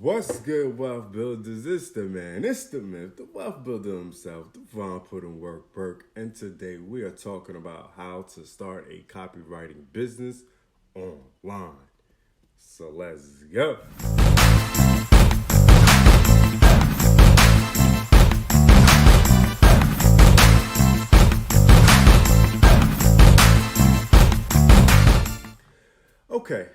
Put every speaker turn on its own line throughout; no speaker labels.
What's good, wealth builders? It's the man, it's the myth, the wealth builder himself, the Von Put in Work Burke. And today we are talking about how to start a copywriting business online. So let's go. Okay,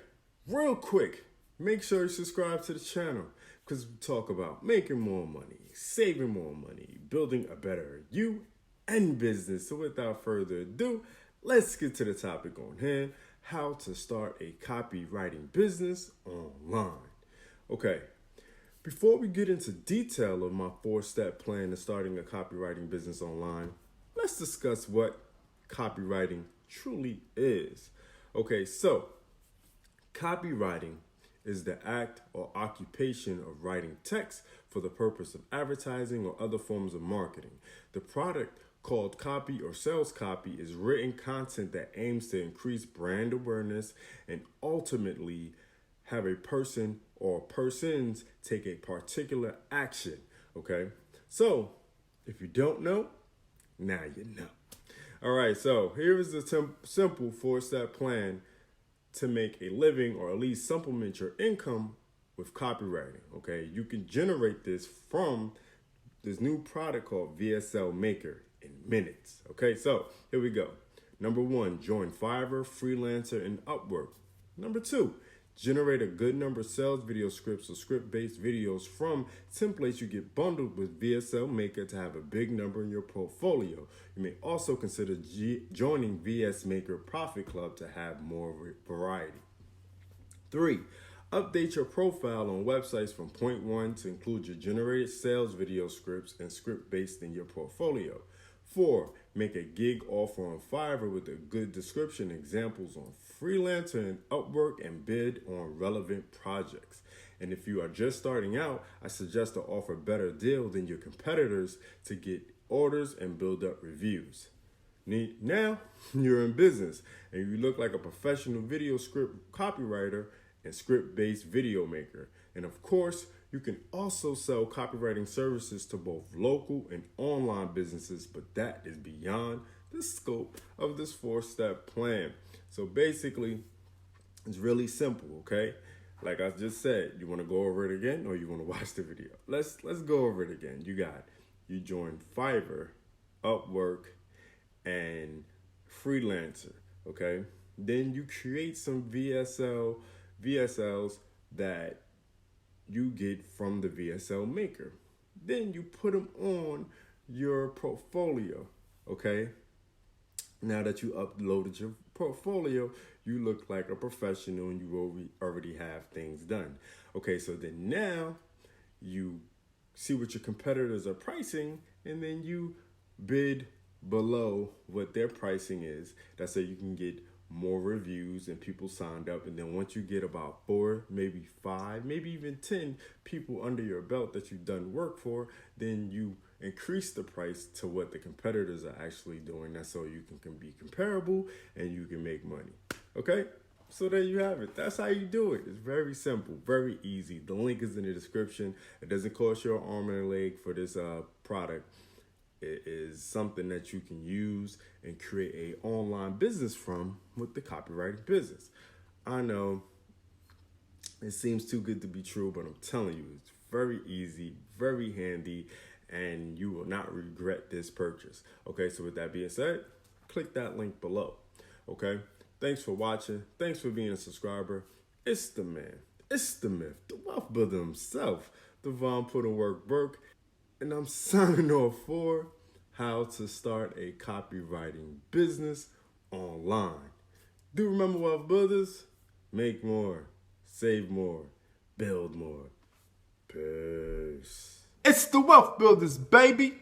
real quick. Make sure you subscribe to the channel because we talk about making more money, saving more money, building a better you and business. So without further ado, let's get to the topic on hand, how to start a copywriting business online. Okay, before we get into detail of my 4-step plan to starting a copywriting business online, let's discuss what copywriting truly is. Okay, so copywriting is the act or occupation of writing text for the purpose of advertising or other forms of marketing. The product called copy or sales copy is written content that aims to increase brand awareness and ultimately have a person or persons take a particular action. Okay, so if you don't know, now you know. All right, so here is a simple 4-step plan to make a living or at least supplement your income with copywriting. Okay, you can generate this from this new product called VSL Maker in minutes. Okay, so here we go. Number 1, join Fiverr, Freelancer, and Upwork. Number 2, generate a good number of sales video scripts or script-based videos from templates you get bundled with VSL Maker to have a big number in your portfolio. You may also consider joining VS Maker Profit Club to have more variety. 3, update your profile on websites from point 1 to include your generated sales video scripts and script-based in your portfolio. 4, make a gig offer on Fiverr with a good description, examples on Freelancer and Upwork, and bid on relevant projects. And if you are just starting out, I suggest to offer a better deal than your competitors to get orders and build up reviews. Now you're in business and you look like a professional video script copywriter and script-based video maker. And of course, you can also sell copywriting services to both local and online businesses, but that is beyond the scope of this 4-step plan. So basically, it's really simple, okay? Like I just said, you want to go over it again or you want to watch the video? Let's go over it again. You join Fiverr, Upwork, and Freelancer, okay? Then you create some VSLs that you get from the VSL Maker. Then you put them on your portfolio, okay? Now that you uploaded your portfolio, you look like a professional and you already have things done. Okay, so then now you see what your competitors are pricing and then you bid below what their pricing is. That's so you can get more reviews and people signed up. And then once you get about 4, maybe 5, maybe even 10 people under your belt that you've done work for, then you increase the price to what the competitors are actually doing. That's so you can be comparable and you can make money. Okay, so there you have it. That's how you do it. It's very simple, very easy. The link is in the description. It doesn't cost you an arm and a leg for this product. It is something that you can use and create an online business from with the copywriting business. I know it seems too good to be true, but I'm telling you, it's very easy, very handy, and you will not regret this purchase. Okay, so with that being said, click that link below. Okay, thanks for watching. Thanks for being a subscriber. It's the man, it's the myth, the wealth builder himself, the Von Put in Work Burke. And I'm signing off for how to start a copywriting business online. Do remember, wealth builders, make more, save more, build more. Peace.
It's the Wealth Builders, baby.